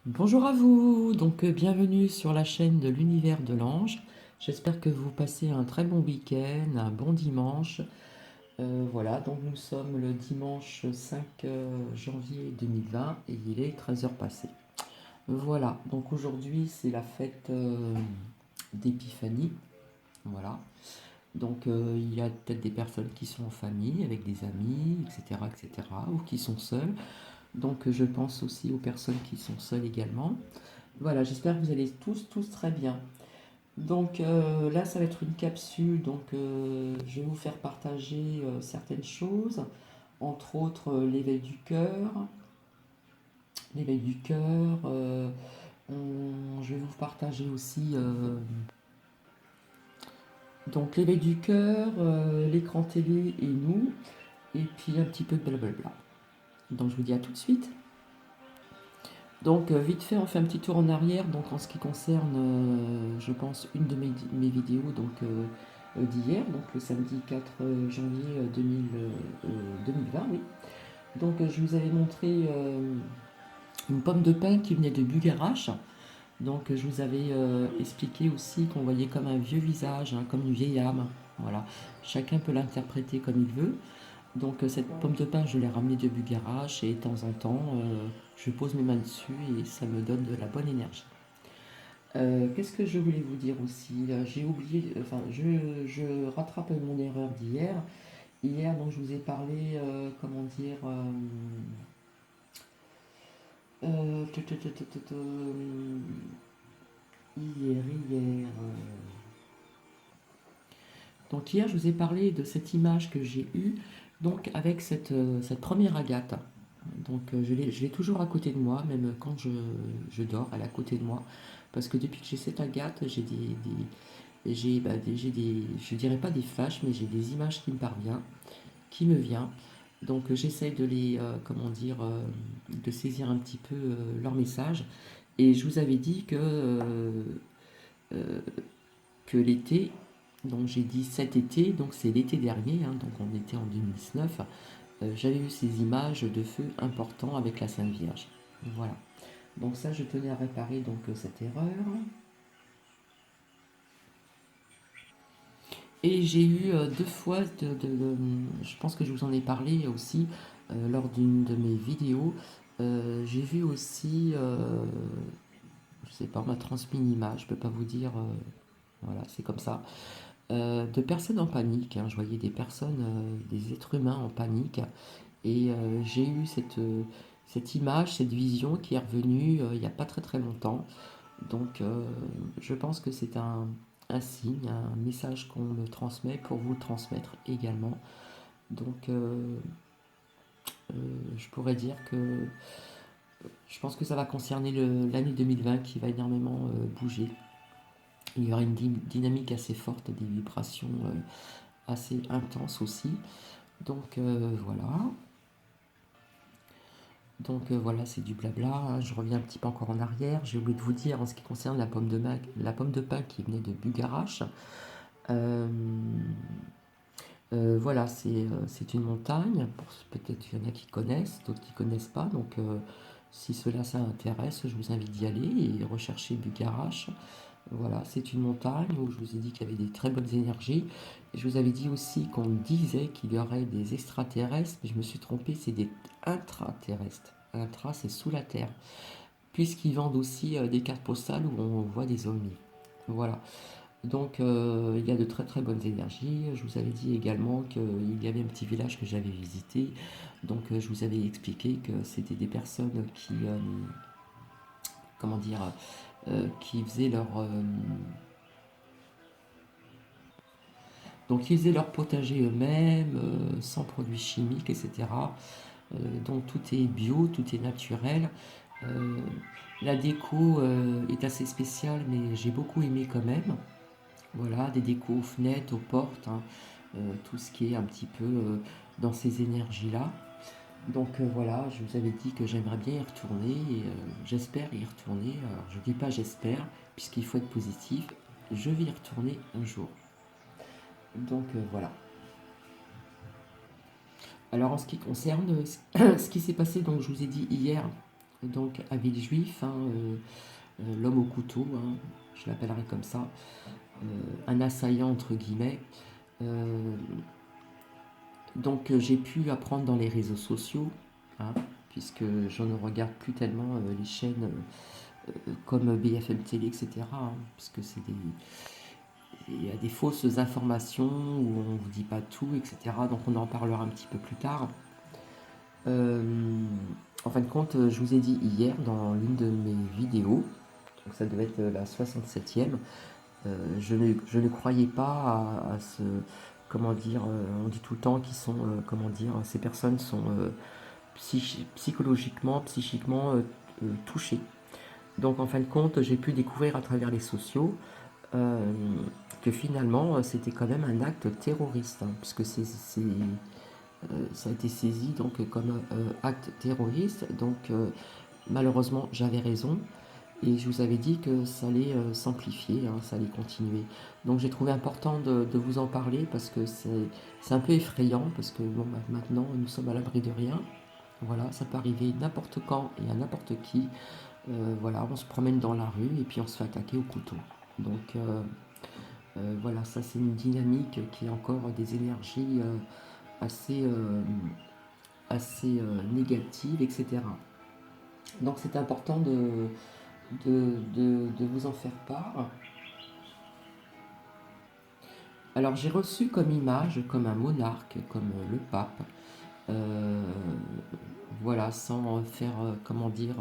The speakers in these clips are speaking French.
Bonjour à vous, bienvenue sur la chaîne de l'univers de l'ange. J'espère que vous passez un très bon week-end, un bon dimanche. Voilà, donc nous sommes le dimanche 5 janvier 2020 et il est 13 heures passées. Voilà, donc aujourd'hui c'est la fête d'Épiphanie. Voilà, il y a peut-être des personnes qui sont en famille, avec des amis, etc., etc., ou qui sont seules. Je pense aussi aux personnes qui sont seules également. Voilà, j'espère que vous allez tous très bien. Là, ça va être une capsule, je vais vous faire partager certaines choses, entre autres l'éveil du cœur. L'éveil du cœur, je vais vous partager aussi l'éveil du cœur, l'écran télé et nous, et puis un petit peu de blablabla. Donc je vous dis à tout de suite. Vite fait, on fait un petit tour en arrière. En ce qui concerne, je pense, une de mes vidéos d'hier, donc le samedi 4 janvier 2020, oui. Je vous avais montré une pomme de pin qui venait de Bugarache. Je vous avais expliqué aussi qu'on voyait comme un vieux visage, hein, comme une vieille âme. Voilà. Chacun peut l'interpréter comme il veut. Cette pomme de pin, je l'ai ramenée de Bugarache et de temps en temps, je pose mes mains dessus et ça me donne de la bonne énergie. Qu'est-ce que je voulais vous dire aussi? J'ai oublié, enfin, je rattrape mon erreur d'hier. Hier, je vous ai parlé, comment dire, euh, tu- tu- tu- tu- tu- tu- hier. Hier, je vous ai parlé de cette image que j'ai eue, avec cette première agate. Je l'ai toujours à côté de moi, même quand je dors, elle est à côté de moi. Parce que depuis que j'ai cette agate, j'ai des, je dirais pas des flashs, mais j'ai des images qui me viennent. J'essaye de comment dire, de saisir un petit peu leur message. Et je vous avais dit euh, que l'été, donc j'ai dit cet été, donc c'est l'été dernier, hein, donc on était en 2019, j'avais eu ces images de feu importants avec la Sainte Vierge. Voilà. Donc ça, je tenais à réparer cette erreur. Et j'ai eu deux fois, je pense que je vous en ai parlé aussi lors d'une de mes vidéos. J'ai vu aussi, je sais pas, on m'a transmis une image, je peux pas vous dire, voilà, c'est comme ça, de personnes en panique, hein. Je voyais des personnes, des êtres humains en panique. Et j'ai eu cette image, cette vision qui est revenue il n'y a pas très très longtemps. Donc euh, je pense que c'est un signe, un message qu'on me transmet pour vous le transmettre également. Donc euh, je pourrais dire que je pense que ça va concerner l'année 2020 qui va énormément bouger. Il y aura une dynamique assez forte, des vibrations assez intenses aussi. Voilà. Voilà, c'est du blabla, hein. Je reviens un petit peu encore en arrière. J'ai oublié de vous dire en ce qui concerne la pomme de pin qui venait de Bugarache. Euh, voilà, c'est une montagne. Peut-être qu'il y en a qui connaissent, d'autres qui ne connaissent pas. Si cela ça intéresse, je vous invite d'y aller et rechercher Bugarache. Voilà, c'est une montagne où je vous ai dit qu'il y avait des très bonnes énergies. Et je vous avais dit aussi qu'on disait qu'il y aurait des extraterrestres, mais je me suis trompé, c'est des intraterrestres. Intra, c'est sous la terre. Puisqu'ils vendent aussi des cartes postales où on voit des ovnis. Voilà. Il y a de très très bonnes énergies. Je vous avais dit également qu'il y avait un petit village que j'avais visité. Je vous avais expliqué que c'était des personnes comment dire, qui faisaient ils faisaient leur potager eux-mêmes, sans produits chimiques, etc. Tout est bio, tout est naturel. Euh, la déco est assez spéciale, mais j'ai beaucoup aimé quand même. Voilà, des décos aux fenêtres, aux portes, hein, tout ce qui est un petit peu dans ces énergies-là. Voilà, je vous avais dit que j'aimerais bien y retourner et j'espère y retourner. Alors je dis pas j'espère, puisqu'il faut être positif. Je vais y retourner un jour. Voilà. Alors en ce qui concerne ce qui s'est passé, je vous ai dit hier donc à Villejuif, hein, l'homme au couteau, hein, je l'appellerai comme ça, un assaillant entre guillemets. Euh, donc j'ai pu apprendre dans les réseaux sociaux, hein, puisque je ne regarde plus tellement les chaînes comme BFM Télé, etc. Hein, puisque il y a des fausses informations où on ne vous dit pas tout, etc. Donc on en parlera un petit peu plus tard. Euh, En fin de compte, je vous ai dit hier dans l'une de mes vidéos, donc ça devait être la 67e, je ne croyais pas à ce, comment dire, on dit tout le temps qu'ils sont, comment dire, ces personnes sont psychologiquement, psychiquement touchées. Donc en fin de compte, j'ai pu découvrir à travers les sociaux euh, que finalement c'était quand même un acte terroriste, hein, puisque ça a été saisi donc comme acte terroriste. Donc malheureusement j'avais raison et je vous avais dit que ça allait s'amplifier, hein, ça allait continuer. Donc j'ai trouvé important de vous en parler parce que c'est un peu effrayant parce que bon, maintenant nous sommes à l'abri de rien. Voilà, ça peut arriver n'importe quand et à n'importe qui. Voilà, on se promène dans la rue et puis on se fait attaquer au couteau. Donc voilà, ça c'est une dynamique qui est encore des énergies assez, assez négatives, etc. Donc c'est important de vous en faire part. Alors j'ai reçu comme image, comme un monarque, comme le pape, euh, voilà, sans faire, comment dire,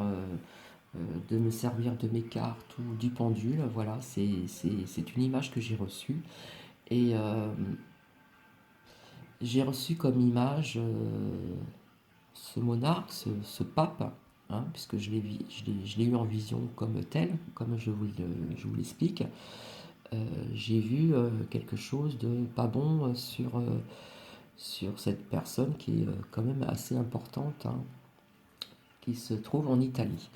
de me servir de mes cartes ou du pendule, voilà, c'est une image que j'ai reçue. Et j'ai reçu comme image ce monarque, ce pape, hein, puisque je l'ai eu en vision comme tel, comme je vous l'explique. J'ai vu quelque chose de pas bon sur cette personne qui est quand même assez importante, hein, qui se trouve en Italie.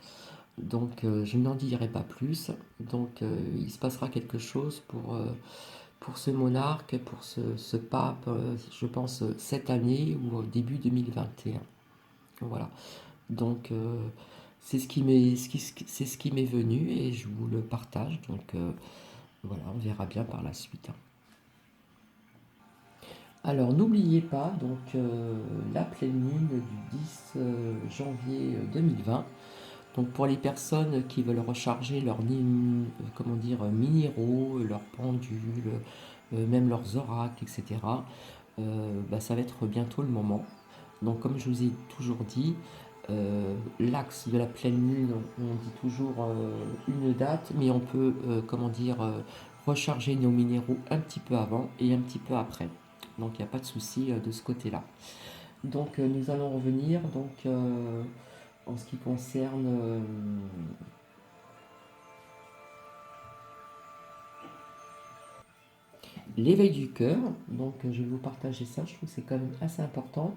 Donc je n'en dirai pas plus. Donc il se passera quelque chose pour ce monarque, pour ce pape, je pense cette année ou au début 2021. Voilà. Donc c'est ce qui m'est venu et je vous le partage. Donc voilà, on verra bien par la suite. Alors n'oubliez pas donc la pleine lune du 10 janvier 2020. Donc pour les personnes qui veulent recharger leurs comment dire, minéraux, leurs pendules, même leurs oracles, etc., bah, ça va être bientôt le moment. Donc comme je vous ai toujours dit, l'axe de la pleine lune, on dit toujours une date, mais on peut, comment dire, recharger nos minéraux un petit peu avant et un petit peu après. Donc il n'y a pas de souci de ce côté-là. Donc nous allons revenir donc en ce qui concerne l'éveil du cœur. Donc je vais vous partager ça, je trouve que c'est quand même assez important.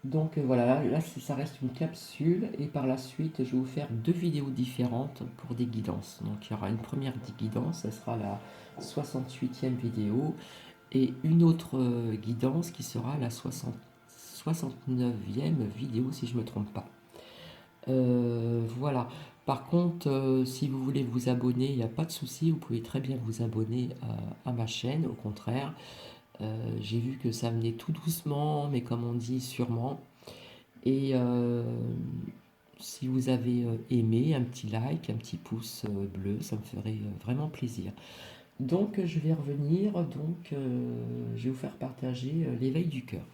Donc voilà, là ça reste une capsule et par la suite je vais vous faire deux vidéos différentes pour des guidances. Donc il y aura une première guidance, ça sera la 68e vidéo et une autre guidance qui sera la 69e vidéo si je ne me trompe pas. Voilà. Par contre, si vous voulez vous abonner, il n'y a pas de souci, vous pouvez très bien vous abonner à ma chaîne, au contraire. J'ai vu que ça venait tout doucement, mais comme on dit, sûrement. Et si vous avez aimé, un petit like, un petit pouce bleu, ça me ferait vraiment plaisir. Donc je vais revenir, donc je vais vous faire partager l'éveil du cœur.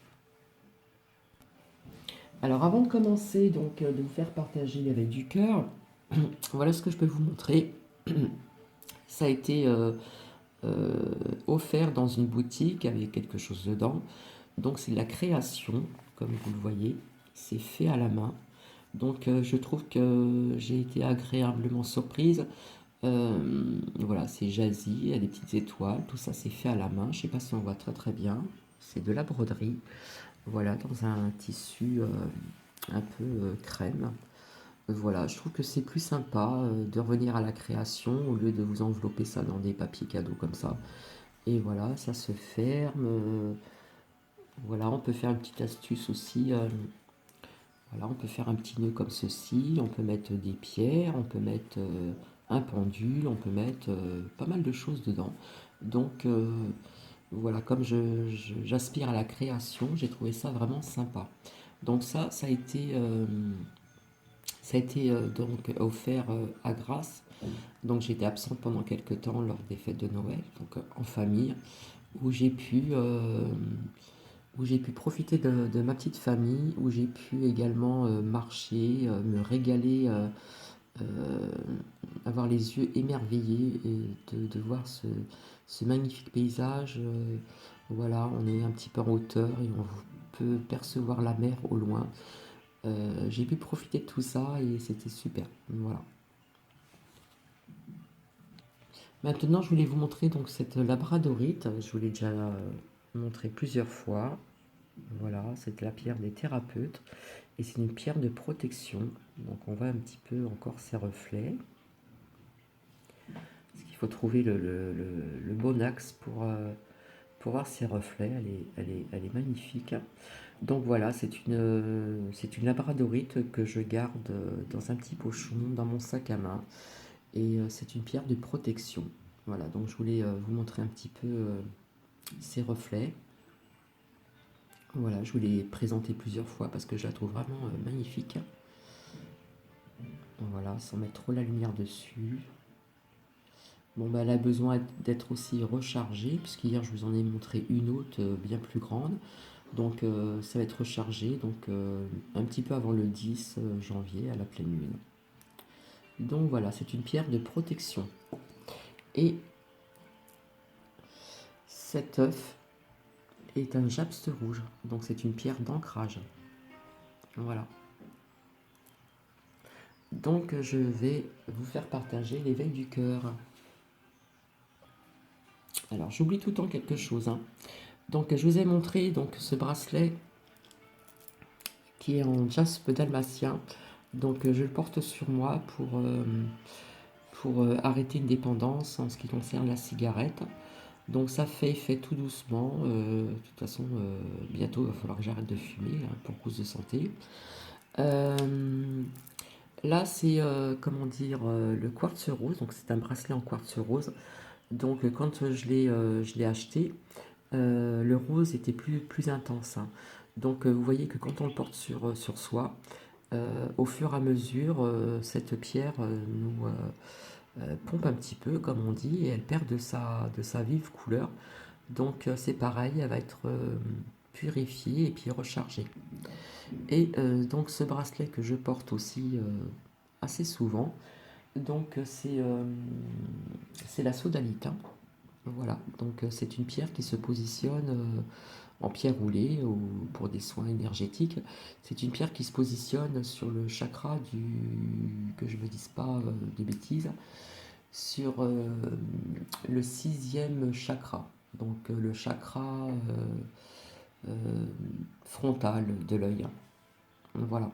Alors avant de commencer, donc de vous faire partager l'éveil du cœur, voilà ce que je peux vous montrer. Ça a été euh, offert dans une boutique avec quelque chose dedans. Donc c'est de la création, comme vous le voyez. C'est fait à la main. Donc je trouve que j'ai été agréablement surprise. Voilà, c'est jazzy, il y a des petites étoiles, tout ça c'est fait à la main. Je ne sais pas si on voit très très bien. C'est de la broderie. Voilà, dans un tissu un peu crème. Voilà, je trouve que c'est plus sympa de revenir à la création au lieu de vous envelopper ça dans des papiers cadeaux comme ça. Et voilà, ça se ferme. Voilà, on peut faire une petite astuce aussi Voilà, on peut faire un petit nœud comme ceci, on peut mettre des pierres, on peut mettre un pendule, on peut mettre pas mal de choses dedans. Donc voilà, comme j'aspire à la création, j'ai trouvé ça vraiment sympa. Donc ça a été donc offert à Grasse. Donc j'étais absente pendant quelques temps lors des fêtes de Noël, donc en famille, où où j'ai pu profiter de ma petite famille, où j'ai pu également marcher, me régaler, euh, avoir les yeux émerveillés et de voir ce magnifique paysage. Voilà, on est un petit peu en hauteur et on peut percevoir la mer au loin. J'ai pu profiter de tout ça et c'était super. Voilà. Maintenant, je voulais vous montrer donc cette labradorite. Je vous l'ai déjà montré plusieurs fois. Voilà, c'est la pierre des thérapeutes et c'est une pierre de protection. Donc on voit un petit peu encore ses reflets. Parce qu'il faut trouver le bon axe pour voir ses reflets. Elle est magnifique. Donc voilà, c'est une labradorite que je garde dans un petit pochon, dans mon sac à main. Et c'est une pierre de protection. Voilà, donc je voulais vous montrer un petit peu ses reflets. Voilà, je vous l'ai présenté plusieurs fois parce que je la trouve vraiment magnifique. Voilà, sans mettre trop la lumière dessus. Bon, bah, elle a besoin d'être aussi rechargée, puisqu'hier je vous en ai montré une autre bien plus grande. Donc ça va être rechargé donc, un petit peu avant le 10 janvier à la pleine lune. Donc voilà, c'est une pierre de protection. Et cet œuf est un japste rouge, donc c'est une pierre d'ancrage. Voilà. Donc je vais vous faire partager l'éveil du cœur. Alors j'oublie tout le temps quelque chose, hein. Donc je vous ai montré donc ce bracelet qui est en jaspe dalmatien. Donc je le porte sur moi pour arrêter une dépendance en ce qui concerne la cigarette. Donc ça fait effet tout doucement. De toute façon, bientôt il va falloir que j'arrête de fumer hein, pour cause de santé. Euh, Là c'est comment dire le quartz rose. Donc c'est un bracelet en quartz rose. Donc quand je l'ai acheté, le rose était plus intense, hein. Donc vous voyez que quand on le porte sur soi, au fur et à mesure, cette pierre nous pompe un petit peu, comme on dit, et elle perd de sa vive couleur. Donc c'est pareil, elle va être purifiée et puis rechargée. Et donc ce bracelet que je porte aussi assez souvent, donc c'est la sodalite, hein. Voilà, donc c'est une pierre qui se positionne en pierre roulée ou pour des soins énergétiques. C'est une pierre qui se positionne sur le chakra que je ne me dise pas de bêtises, sur le sixième chakra, donc le chakra euh, frontal de l'œil. Voilà.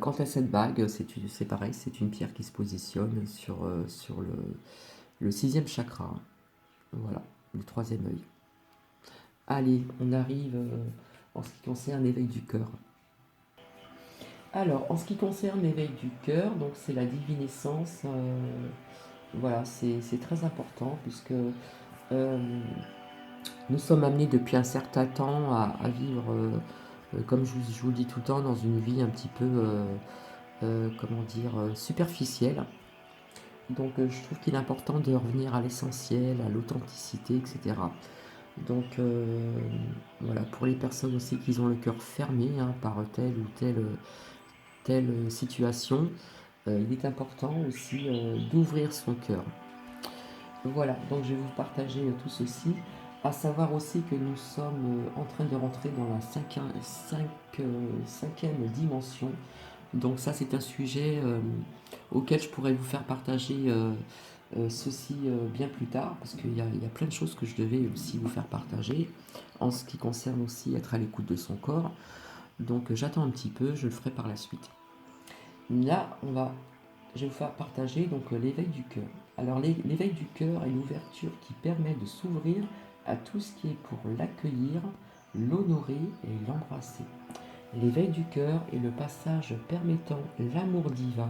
Quant à cette bague, c'est pareil, c'est une pierre qui se positionne sur le sixième chakra. Voilà, le troisième œil. Allez, on arrive en ce qui concerne l'éveil du cœur. Alors, en ce qui concerne l'éveil du cœur, donc c'est la divinescence. Voilà, c'est très important puisque nous sommes amenés depuis un certain temps à vivre, comme je vous le dis tout le temps, dans une vie un petit peu, comment dire, superficielle. Donc je trouve qu'il est important de revenir à l'essentiel, à l'authenticité, etc. Donc voilà, pour les personnes aussi qui ont le cœur fermé hein, par telle ou telle situation, il est important aussi d'ouvrir son cœur. Voilà, donc je vais vous partager tout ceci, à savoir aussi que nous sommes en train de rentrer dans la cinquième dimension. Donc ça c'est un sujet auquel je pourrais vous faire partager ceci bien plus tard, parce qu'il y a plein de choses que je devais aussi vous faire partager, en ce qui concerne aussi être à l'écoute de son corps. Donc j'attends un petit peu, je le ferai par la suite. Là, je vais vous faire partager donc l'éveil du cœur. Alors l'éveil du cœur est l'ouverture qui permet de s'ouvrir à tout ce qui est pour l'accueillir, l'honorer et l'embrasser. L'éveil du cœur est le passage permettant l'amour divin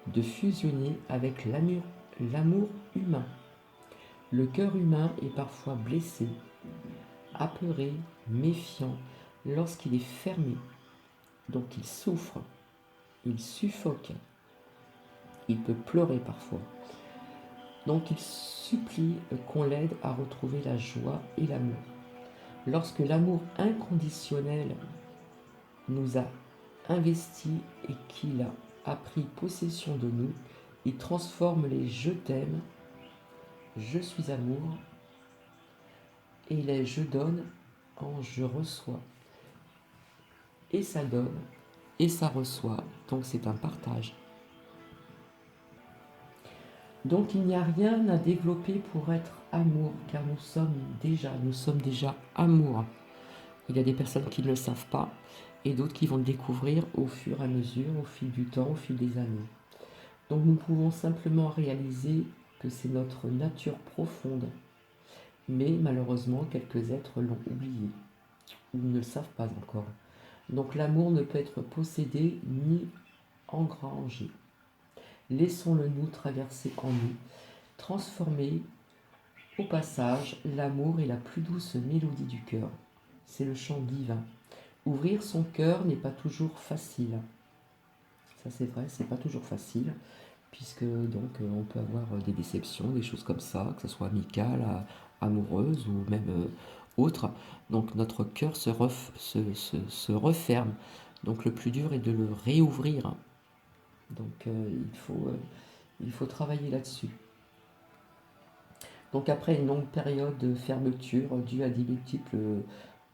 de fusionner avec l'amour humain. Le cœur humain est parfois blessé, apeuré, méfiant lorsqu'il est fermé. Donc il souffre, il suffoque, il peut pleurer parfois. Donc il supplie qu'on l'aide à retrouver la joie et l'amour. Lorsque l'amour inconditionnel nous a investis et qu'il a pris possession de nous, il transforme les je t'aime, je suis amour et les je donne en je reçois. Et ça donne et ça reçoit. Donc c'est un partage. Donc il n'y a rien à développer pour être amour, car nous sommes déjà amour. Il y a des personnes qui ne le savent pas et d'autres qui vont le découvrir au fur et à mesure, au fil du temps, au fil des années. Donc nous pouvons simplement réaliser que c'est notre nature profonde. Mais malheureusement, quelques êtres l'ont oublié ou ne le savent pas encore. Donc l'amour ne peut être possédé ni engrangé. Laissons-le nous traverser en nous, transformer au passage. L'amour est la plus douce mélodie du cœur. C'est le chant divin. Ouvrir son cœur n'est pas toujours facile. Ça c'est vrai, c'est pas toujours facile, puisque donc on peut avoir des déceptions, des choses comme ça, que ce soit amicale, amoureuse ou même autre. Donc notre cœur se referme. Donc le plus dur est de le réouvrir. Donc il faut travailler là-dessus. Donc après une longue période de fermeture due à des multiples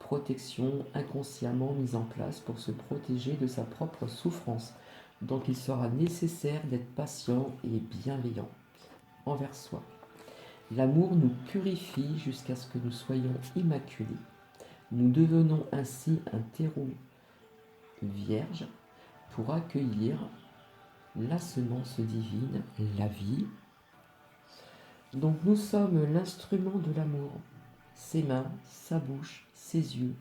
protections inconsciemment mises en place pour se protéger de sa propre souffrance. Donc il sera nécessaire d'être patient et bienveillant envers soi. L'amour nous purifie jusqu'à ce que nous soyons immaculés. Nous devenons ainsi un terreau vierge pour accueillir la semence divine, la vie. Donc nous sommes l'instrument de l'amour, ses mains, sa bouche, ses yeux.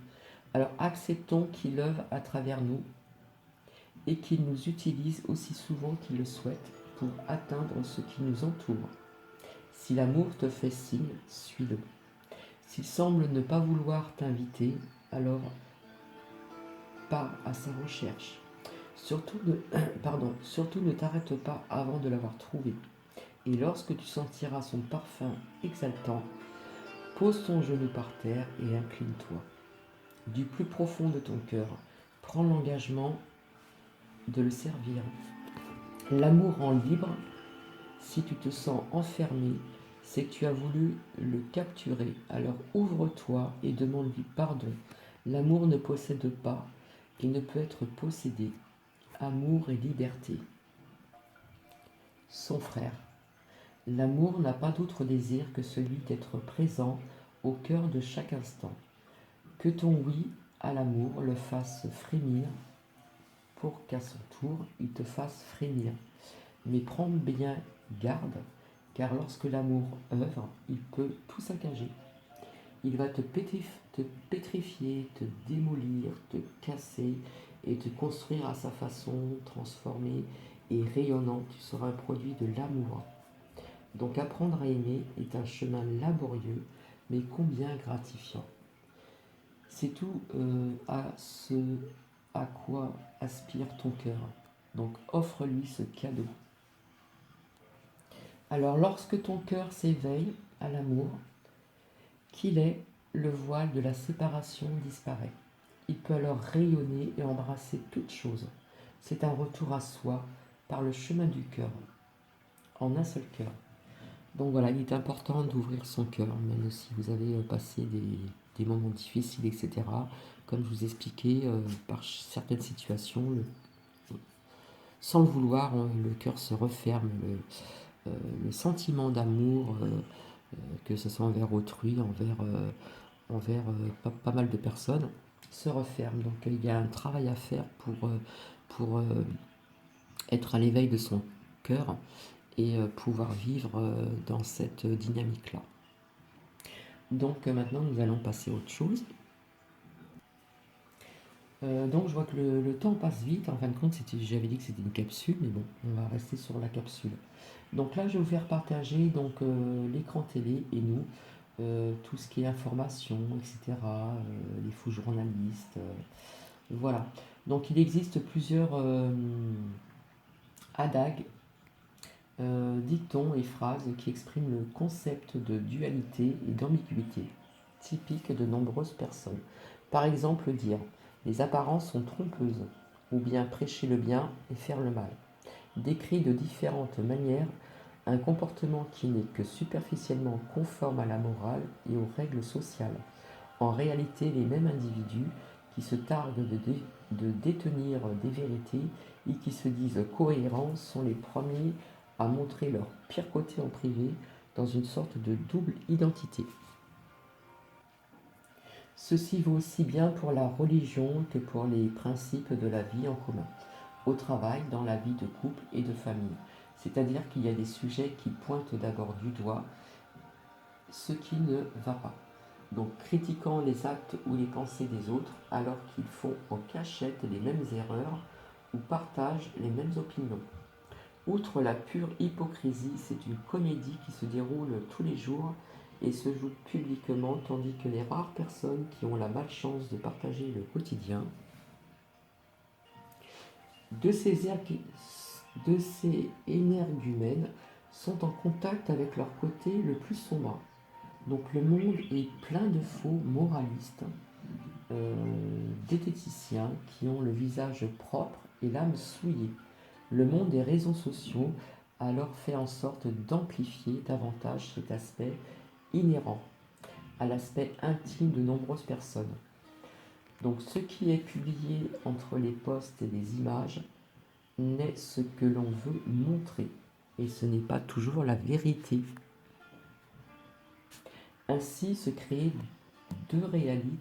Alors acceptons qu'il œuvre à travers nous et qu'il nous utilise aussi souvent qu'il le souhaite pour atteindre ce qui nous entoure. Si l'amour te fait signe, suis-le. S'il semble ne pas vouloir t'inviter, alors pars à sa recherche. Surtout ne t'arrête pas avant de l'avoir trouvé. Et lorsque tu sentiras son parfum exaltant, pose ton genou par terre et incline-toi. Du plus profond de ton cœur, prends l'engagement de le servir. L'amour rend libre. Si tu te sens enfermé, c'est que tu as voulu le capturer. Alors ouvre-toi et demande-lui pardon. L'amour ne possède pas et ne peut être possédé. Amour et liberté. Son frère. L'amour n'a pas d'autre désir que celui d'être présent au cœur de chaque instant. Que ton oui à l'amour le fasse frémir pour qu'à son tour il te fasse frémir. Mais prends bien garde, car lorsque l'amour œuvre, il peut tout saccager. Il va te pétrifier, te démolir, te casser et te construire à sa façon, transformé et rayonnant. Tu seras un produit de l'amour. Donc apprendre à aimer est un chemin laborieux, mais combien gratifiant. C'est tout à ce à quoi aspire ton cœur. Donc offre-lui ce cadeau. Alors lorsque ton cœur s'éveille à l'amour, qu'il est, le voile de la séparation disparaît. Il peut alors rayonner et embrasser toute chose. C'est un retour à soi par le chemin du cœur, en un seul cœur. Donc voilà, il est important d'ouvrir son cœur, même si vous avez passé des moments difficiles, etc. Comme je vous expliquais, par certaines situations, sans le vouloir, le cœur se referme, le sentiment d'amour, que ce soit envers autrui, envers pas mal de personnes, se referme. Donc il y a un travail à faire pour être à l'éveil de son cœur et pouvoir vivre dans cette dynamique-là. Donc maintenant, nous allons passer à autre chose. Donc je vois que le temps passe vite. En fin de compte, j'avais dit que c'était une capsule, mais bon, on va rester sur la capsule. Donc là, je vais vous faire partager donc l'écran télé et nous, tout ce qui est information, etc. Les faux journalistes, voilà. Donc il existe plusieurs adages, dictons et phrases qui expriment le concept de dualité et d'ambiguïté, typique de nombreuses personnes. Par exemple, dire les apparences sont trompeuses, ou bien prêcher le bien et faire le mal, décrit de différentes manières un comportement qui n'est que superficiellement conforme à la morale et aux règles sociales. En réalité, les mêmes individus qui se targuent de détenir des vérités et qui se disent cohérents sont les premiers à montrer leur pire côté en privé dans une sorte de double identité. Ceci vaut aussi bien pour la religion que pour les principes de la vie en commun, au travail, dans la vie de couple et de famille. C'est-à-dire qu'il y a des sujets qui pointent d'abord du doigt ce qui ne va pas. Donc critiquant les actes ou les pensées des autres alors qu'ils font en cachette les mêmes erreurs ou partagent les mêmes opinions. Outre la pure hypocrisie, c'est une comédie qui se déroule tous les jours et se joue publiquement, tandis que les rares personnes qui ont la malchance de partager le quotidien de ces, énergumènes sont en contact avec leur côté le plus sombre. Donc le monde est plein de faux moralistes, diététiciens qui ont le visage propre et l'âme souillée. Le monde des réseaux sociaux a alors fait en sorte d'amplifier davantage cet aspect inhérent à l'aspect intime de nombreuses personnes. Donc ce qui est publié entre les posts et les images n'est ce que l'on veut montrer, et ce n'est pas toujours la vérité. Ainsi se créent deux réalités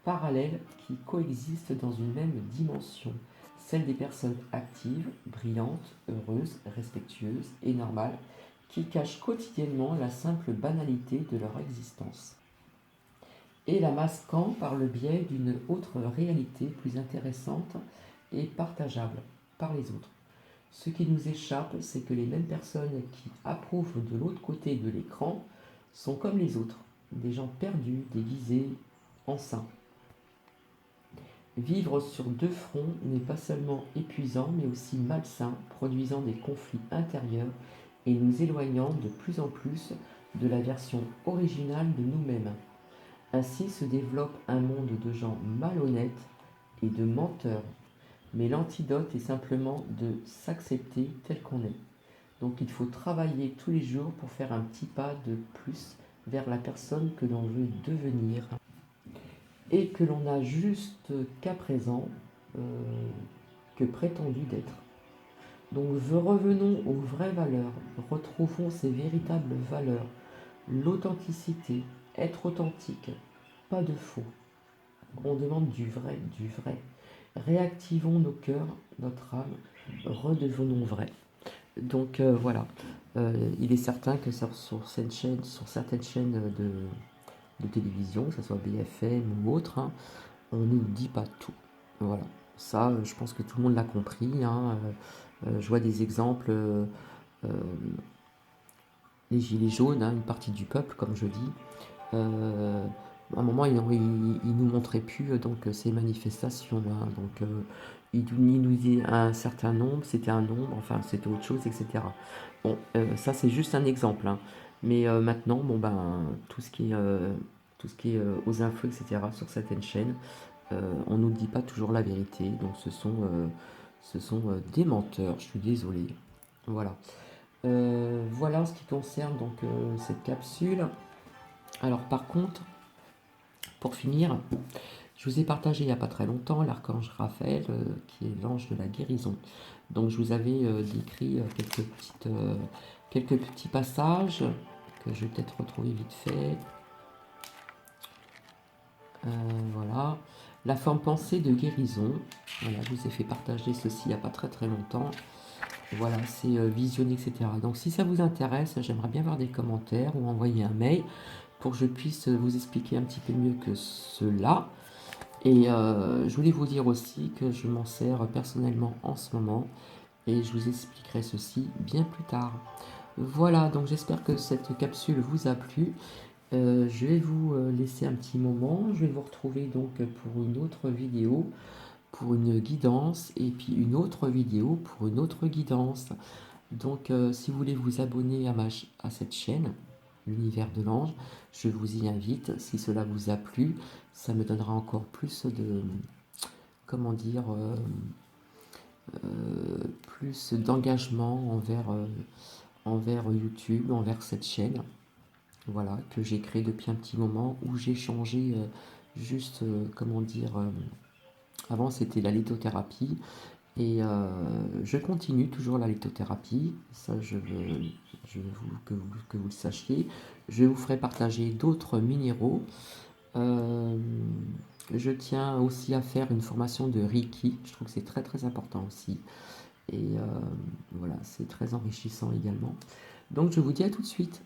parallèles qui coexistent dans une même dimension, celle des personnes actives, brillantes, heureuses, respectueuses et normales, qui cachent quotidiennement la simple banalité de leur existence, et la masquant par le biais d'une autre réalité plus intéressante et partageable par les autres. Ce qui nous échappe, c'est que les mêmes personnes qui approuvent de l'autre côté de l'écran sont comme les autres, des gens perdus, déguisés en saints. Vivre sur deux fronts n'est pas seulement épuisant, mais aussi malsain, produisant des conflits intérieurs et nous éloignant de plus en plus de la version originale de nous-mêmes. Ainsi se développe un monde de gens malhonnêtes et de menteurs. Mais l'antidote est simplement de s'accepter tel qu'on est. Donc il faut travailler tous les jours pour faire un petit pas de plus vers la personne que l'on veut devenir et que l'on n'a juste qu'à présent que prétendu d'être. Donc revenons aux vraies valeurs, retrouvons ces véritables valeurs, l'authenticité, être authentique, pas de faux. On demande du vrai, du vrai. Réactivons nos cœurs, notre âme, redevenons vrais. Donc voilà, il est certain que sur certaines chaînes de télévision, que ce soit BFM ou autre, hein, on ne nous dit pas tout. Voilà, ça, je pense que tout le monde l'a compris. Hein. Je vois des exemples, les gilets jaunes, hein, une partie du peuple, comme je dis. À un moment, ils nous montraient plus ces manifestations. Hein, donc, ils nous disaient un certain nombre, c'était un nombre, enfin, c'était autre chose, etc. Bon, ça, c'est juste un exemple. Hein. Mais maintenant, bon, ben, tout ce qui est aux infos, etc., sur certaines chaînes, on ne nous dit pas toujours la vérité. Donc, ce sont des menteurs, je suis désolé. Voilà. Voilà en ce qui concerne donc cette capsule. Alors, par contre, pour finir, je vous ai partagé il n'y a pas très longtemps l'archange Raphaël, qui est l'ange de la guérison. Donc je vous avais décrit quelques petits passages que je vais peut-être retrouver vite fait. Voilà. La forme pensée de guérison. Voilà, je vous ai fait partager ceci il n'y a pas très très longtemps. Voilà, c'est visionné, etc. Donc si ça vous intéresse, j'aimerais bien voir des commentaires ou envoyer un mail pour que je puisse vous expliquer un petit peu mieux que cela. Et je voulais vous dire aussi que je m'en sers personnellement en ce moment et je vous expliquerai ceci bien plus tard. Voilà, donc j'espère que cette capsule vous a plu. Je vais vous laisser un petit moment. Je vais vous retrouver donc pour une autre vidéo, pour une guidance, et puis une autre vidéo pour une autre guidance. Donc si vous voulez vous abonner à cette chaîne, l'univers de l'ange, je vous y invite. Si cela vous a plu, ça me donnera encore plus de, comment dire, plus d'engagement envers YouTube, envers cette chaîne, voilà, que j'ai créée depuis un petit moment, où j'ai changé juste, comment dire, avant c'était la lithothérapie, et je continue toujours la lithothérapie, ça je veux que vous le sachiez. Je vous ferai partager d'autres minéraux. Euh, je tiens aussi à faire une formation de Reiki, je trouve que c'est très très important aussi. Et voilà, c'est très enrichissant également. Donc je vous dis à tout de suite.